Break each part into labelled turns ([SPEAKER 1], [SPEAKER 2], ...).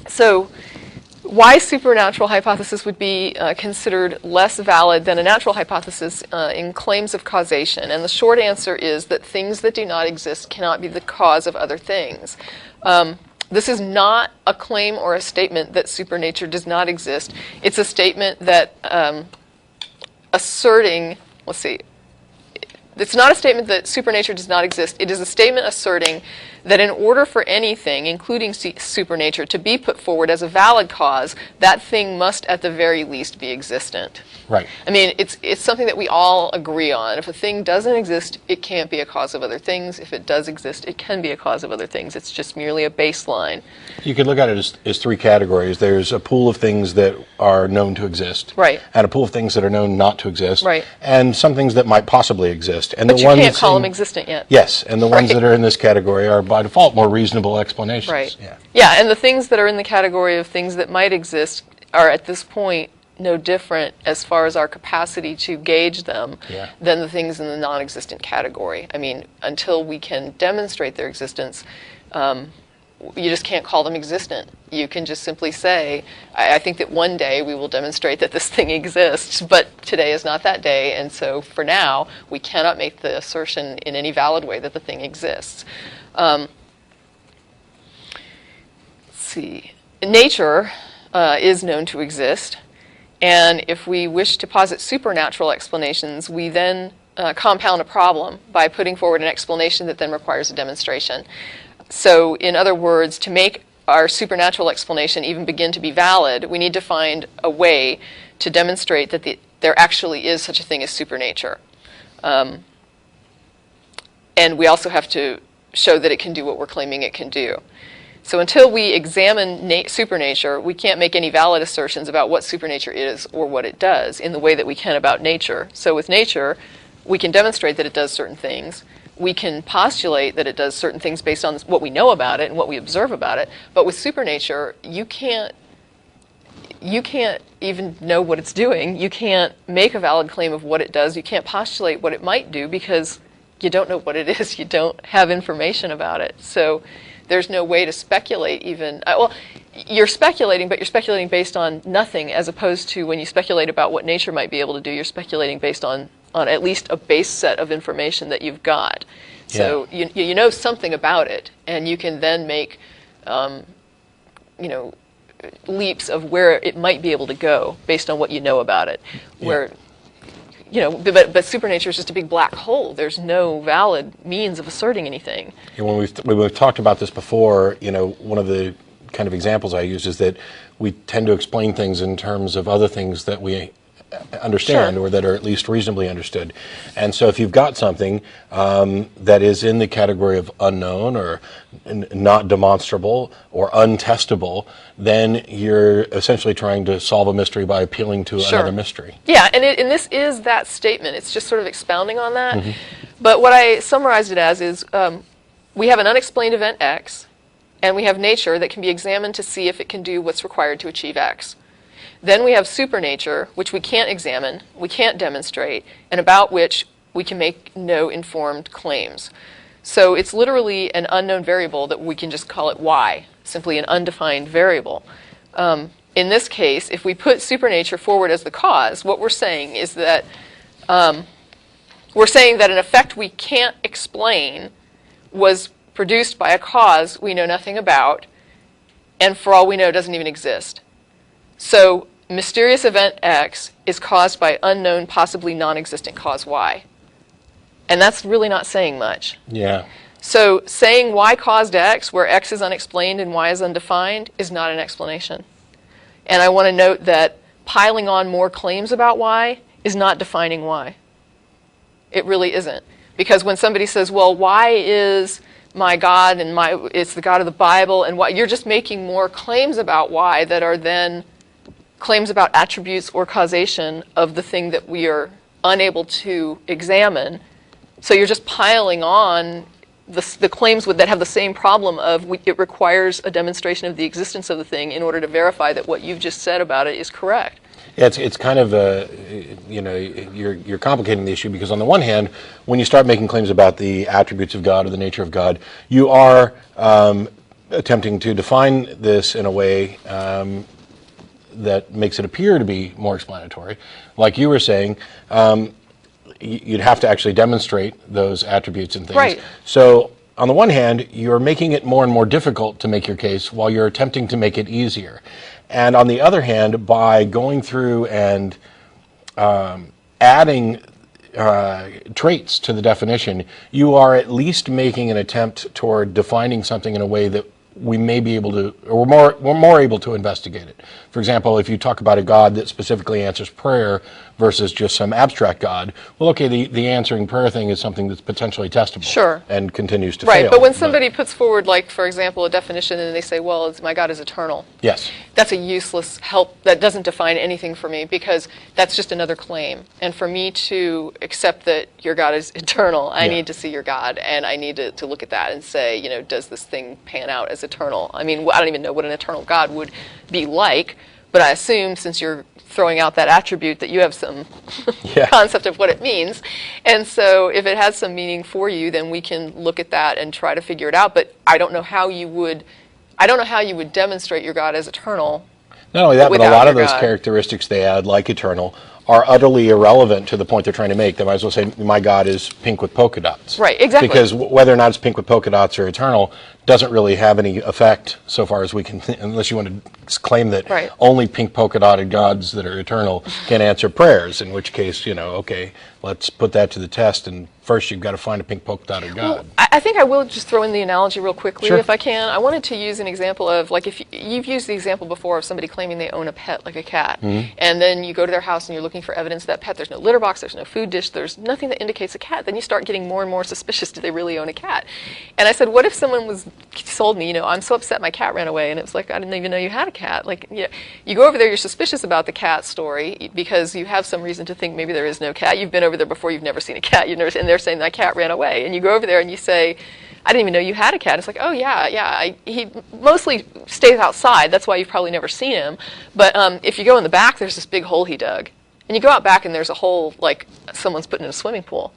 [SPEAKER 1] So why supernatural hypothesis would be considered less valid than a natural hypothesis in claims of causation? And the short answer is that things that do not exist cannot be the cause of other things. This is not a claim or a statement that supernature does not exist. It's a statement that asserting, let's see, it's not a statement that supernature does not exist. It is a statement asserting that in order for anything, including supernature, to be put forward as a valid cause, that thing must at the very least be existent.
[SPEAKER 2] Right.
[SPEAKER 1] I mean, it's something that we all agree on. If a thing doesn't exist, it can't be a cause of other things. If it does exist, it can be a cause of other things. It's just merely a baseline.
[SPEAKER 2] You could look at it as three categories. There's a pool of things that are known to exist.
[SPEAKER 1] Right.
[SPEAKER 2] And a pool of things that are known not to exist.
[SPEAKER 1] Right.
[SPEAKER 2] And some things that might possibly exist. And
[SPEAKER 1] but you can't call them existent yet.
[SPEAKER 2] Yes, and the ones that are in this category are by default more reasonable explanations.
[SPEAKER 1] Right.
[SPEAKER 2] Yeah.
[SPEAKER 1] Yeah, and the things that are in the category of things that might exist are at this point no different as far as our capacity to gauge them than the things in the non-existent category. I mean, until we can demonstrate their existence, you just can't call them existent. You can just simply say, I think that one day we will demonstrate that this thing exists, but today is not that day, and so for now, we cannot make the assertion in any valid way that the thing exists. Let's see. Nature is known to exist, and if we wish to posit supernatural explanations, we then compound a problem by putting forward an explanation that then requires a demonstration. So, in other words, to make our supernatural explanation even begin to be valid, we need to find a way to demonstrate that there actually is such a thing as supernature. And we also have to show that it can do what we're claiming it can do. So until we examine supernature, we can't make any valid assertions about what supernature is or what it does in the way that we can about nature. So with nature, we can demonstrate that it does certain things. We can postulate that it does certain things based on what we know about it and what we observe about it. But with supernature, you can't even know what it's doing. You can't make a valid claim of what it does. You can't postulate what it might do because you don't know what it is. You don't have information about it. So there's no way to speculate even. Well, you're speculating, but you're speculating based on nothing, as opposed to when you speculate about what nature might be able to do, you're speculating based on at least a base set of information that you've got. So you know something about it, and you can then make leaps of where it might be able to go based on what you know about it. Where but supernature is just a big black hole. There's no valid means of asserting anything. And
[SPEAKER 2] when we've talked about this before, one of the kind of examples I use is that we tend to explain things in terms of other things that we understand or that are at least reasonably understood. And so if you've got something that is in the category of unknown or not demonstrable or untestable, then you're essentially trying to solve a mystery by appealing to another mystery.
[SPEAKER 1] Yeah, and this is that statement. It's just sort of expounding on that. Mm-hmm. But what I summarized it as is we have an unexplained event X, and we have nature that can be examined to see if it can do what's required to achieve X. Then we have supernature, which we can't examine, we can't demonstrate, and about which we can make no informed claims. So it's literally an unknown variable that we can just call it Y, simply an undefined variable. In this case, if we put supernature forward as the cause, what we're saying is that an effect we can't explain was produced by a cause we know nothing about, and for all we know doesn't even exist. So mysterious event X is caused by unknown, possibly non-existent cause Y. And that's really not saying much.
[SPEAKER 2] Yeah.
[SPEAKER 1] So saying Y caused X, where X is unexplained and Y is undefined, is not an explanation. And I want to note that piling on more claims about Y is not defining Y. It really isn't. Because when somebody says, well, Y is my God and it's the God of the Bible, and Y, you're just making more claims about Y that are then claims about attributes or causation of the thing that we are unable to examine. So you're just piling on the claims that have the same problem of it requires a demonstration of the existence of the thing in order to verify that what you've just said about it is correct.
[SPEAKER 2] Yeah, it's kind of you're complicating the issue, because on the one hand, when you start making claims about the attributes of God or the nature of God, you are attempting to define this in a way that makes it appear to be more explanatory, like you were saying, you'd have to actually demonstrate those attributes and things.
[SPEAKER 1] Right.
[SPEAKER 2] So on the one hand, you're making it more and more difficult to make your case while you're attempting to make it easier. And on the other hand, by going through and adding traits to the definition, you are at least making an attempt toward defining something in a way that we may be able to, or we're more able to investigate it. For example, if you talk about a God that specifically answers prayer versus just some abstract God, well, okay, the answering prayer thing is something that's potentially testable.
[SPEAKER 1] Sure.
[SPEAKER 2] And continues to
[SPEAKER 1] Right,
[SPEAKER 2] fail.
[SPEAKER 1] but when somebody puts forward, like, for example, a definition and they say, well, my God is eternal.
[SPEAKER 2] Yes.
[SPEAKER 1] That's a useless help. That doesn't define anything for me because that's just another claim. And for me to accept that your God is eternal, I need to see your God, and I need to look at that and say, you know, does this thing pan out as eternal? I mean, I don't even know what an eternal God would be like, but I assume since you're throwing out that attribute that you have some concept of what it means. And so if it has some meaning for you, then we can look at that and try to figure it out. But I don't know how you would demonstrate your God as eternal.
[SPEAKER 2] Not only that, but a lot of those characteristics they add, like eternal, are utterly irrelevant to the point they're trying to make. They might as well say, my God is pink with polka dots.
[SPEAKER 1] Right, exactly.
[SPEAKER 2] Because whether or not it's pink with polka dots or eternal doesn't really have any effect so far as we can, unless you want to claim that only pink polka dotted gods that are eternal can answer prayers, in which case, you know, okay, let's put that to the test, and first you've got to find a pink polka dotted God.
[SPEAKER 1] Well, I think I will just throw in the analogy real quickly, if I can. I wanted to use an example of, like, if you've used the example before of somebody claiming they own a pet, like a cat, and then you go to their house and you're looking for evidence of that pet. There's no litter box, there's no food dish, there's nothing that indicates a cat. Then you start getting more and more suspicious. Do they really own a cat? And I said, what if someone told me, you know, I'm so upset my cat ran away, and it was like, I didn't even know you had a cat. Like, you go over there, you're suspicious about the cat story because you have some reason to think maybe there is no cat. You've been over there before, you've never seen a cat, and they're saying that cat ran away. And you go over there and you say, I didn't even know you had a cat. It's like, oh yeah, he mostly stays outside. That's why you've probably never seen him. But if you go in the back, there's this big hole he dug. And you go out back and there's a hole like someone's put in a swimming pool.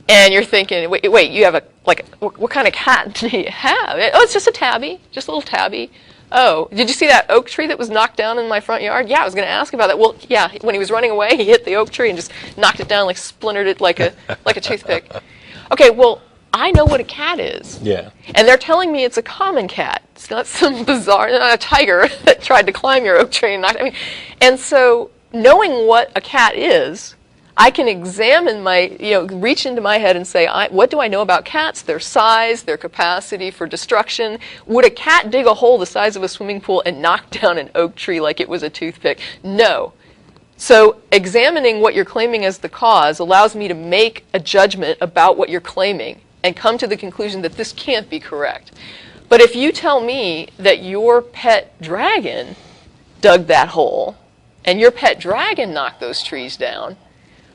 [SPEAKER 1] And you're thinking, wait, you have what kind of cat do you have? Oh, it's just a tabby, just a little tabby. Oh, did you see that oak tree that was knocked down in my front yard? Yeah, I was going to ask about that. Well, yeah, when he was running away, he hit the oak tree and just knocked it down, like splintered it like a toothpick. Okay, well, I know what a cat is.
[SPEAKER 2] Yeah.
[SPEAKER 1] And they're telling me it's a common cat. It's not some bizarre, not a tiger that tried to climb your oak tree and knocked. And so knowing what a cat is, I can examine reach into my head and say, what do I know about cats? Their size, their capacity for destruction. Would a cat dig a hole the size of a swimming pool and knock down an oak tree like it was a toothpick? No. So examining what you're claiming as the cause allows me to make a judgment about what you're claiming and come to the conclusion that this can't be correct. But if you tell me that your pet dragon dug that hole and your pet dragon knocked those trees down,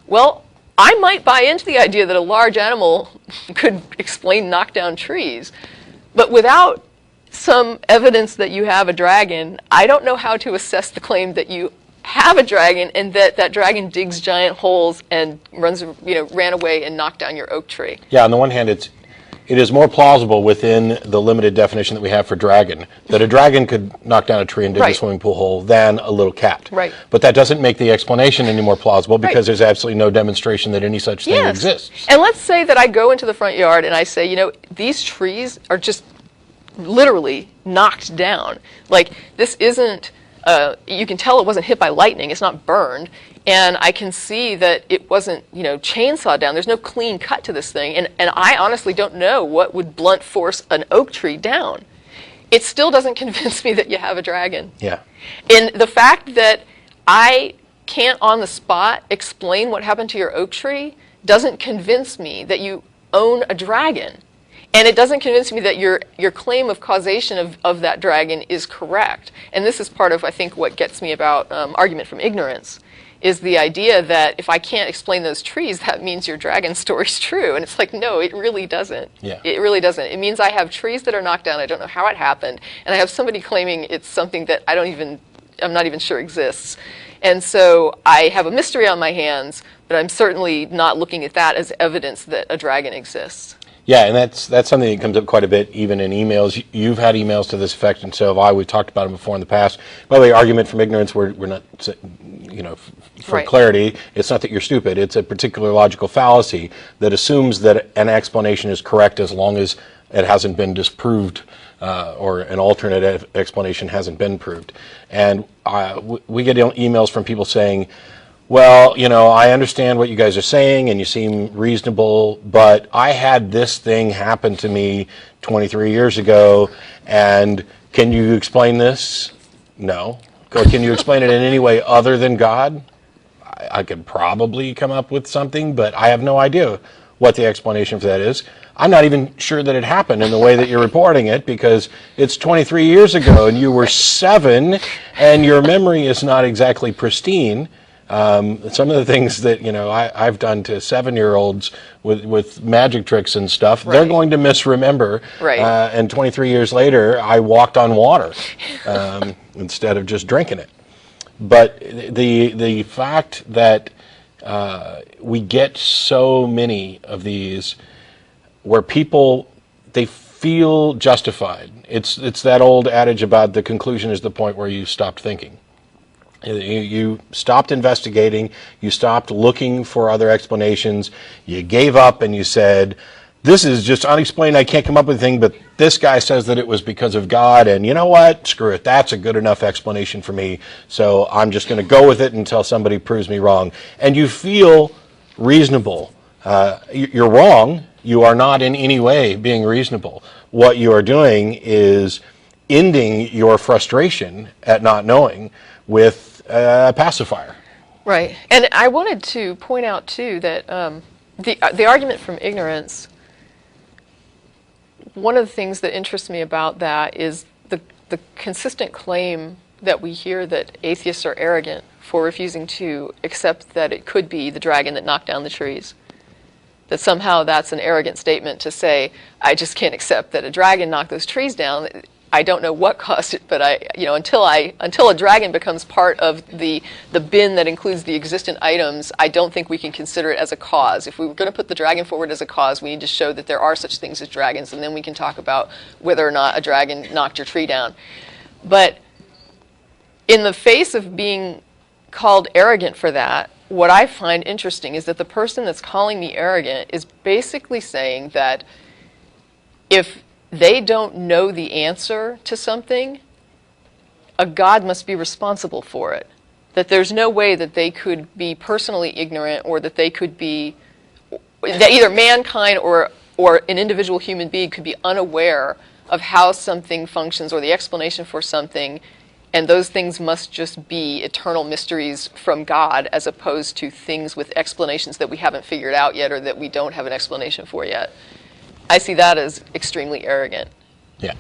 [SPEAKER 1] well, I might buy into the idea that a large animal could explain knockdown trees, but without some evidence that you have a dragon, I don't know how to assess the claim that you have a dragon and that dragon digs giant holes and ran away and knocked down your oak tree.
[SPEAKER 2] Yeah, on the one hand, it is more plausible within the limited definition that we have for dragon that a dragon could knock down a tree and dig a swimming pool hole than a little cat.
[SPEAKER 1] Right.
[SPEAKER 2] But that doesn't make the explanation any more plausible because there's absolutely no demonstration that any such thing exists.
[SPEAKER 1] And let's say that I go into the front yard and I say, you know, these trees are just literally knocked down. Like, this isn't, you can tell it wasn't hit by lightning, it's not burned. And I can see that it wasn't, chainsawed down. There's no clean cut to this thing. And I honestly don't know what would blunt force an oak tree down. It still doesn't convince me that you have a dragon.
[SPEAKER 2] Yeah.
[SPEAKER 1] And the fact that I can't on the spot explain what happened to your oak tree doesn't convince me that you own a dragon. And it doesn't convince me that your claim of causation of that dragon is correct. And this is part of, I think, what gets me about argument from ignorance, is the idea that if I can't explain those trees, that means your dragon story's true. And it's like, no, it really doesn't.
[SPEAKER 2] Yeah.
[SPEAKER 1] It really doesn't. It means I have trees that are knocked down, I don't know how it happened, and I have somebody claiming it's something that I'm not even sure exists. And so I have a mystery on my hands, but I'm certainly not looking at that as evidence that a dragon exists.
[SPEAKER 2] Yeah, and that's something that comes up quite a bit, even in emails. You've had emails to this effect, and so have I. We've talked about them before in the past. By the way, argument from ignorance, we're not, for
[SPEAKER 1] Right.
[SPEAKER 2] clarity, it's not that you're stupid. It's a particular logical fallacy that assumes that an explanation is correct as long as it hasn't been disproved, or an alternate explanation hasn't been proved. And we get emails from people saying, well, I understand what you guys are saying and you seem reasonable, but I had this thing happen to me 23 years ago, and can you explain this? No. Can you explain it in any way other than God? I could probably come up with something, but I have no idea what the explanation for that is. I'm not even sure that it happened in the way that you're reporting it, because it's 23 years ago and you were 7 and your memory is not exactly pristine. Some of the things that I've done to 7-year-olds with magic tricks and stuff, they're going to misremember.
[SPEAKER 1] Right.
[SPEAKER 2] And 23 years later, I walked on water instead of just drinking it. But the fact that we get so many of these where people, they feel justified. It's that old adage about the conclusion is the point where you stopped thinking. You stopped investigating, you stopped looking for other explanations, you gave up and you said, this is just unexplained, I can't come up with anything, but this guy says that it was because of God, and you know what, screw it, that's a good enough explanation for me, so I'm just going to go with it until somebody proves me wrong. And you feel reasonable. You're wrong, you are not in any way being reasonable. What you are doing is ending your frustration at not knowing with a pacifier.
[SPEAKER 1] Right. And I wanted to point out, too, that the argument from ignorance, one of the things that interests me about that is the consistent claim that we hear that atheists are arrogant for refusing to accept that it could be the dragon that knocked down the trees. That somehow that's an arrogant statement to say, I just can't accept that a dragon knocked those trees down. I don't know what caused it, but until a dragon becomes part of the bin that includes the existent items, I don't think we can consider it as a cause. If we were going to put the dragon forward as a cause, we need to show that there are such things as dragons, and then we can talk about whether or not a dragon knocked your tree down. But in the face of being called arrogant for that, what I find interesting is that the person that's calling me arrogant is basically saying that if they don't know the answer to something, a God must be responsible for it. That there's no way that they could be personally ignorant, or that they could be, that either mankind or an individual human being could be unaware of how something functions or the explanation for something, and those things must just be eternal mysteries from God, as opposed to things with explanations that we haven't figured out yet or that we don't have an explanation for yet. I see that as extremely arrogant.
[SPEAKER 2] Yeah.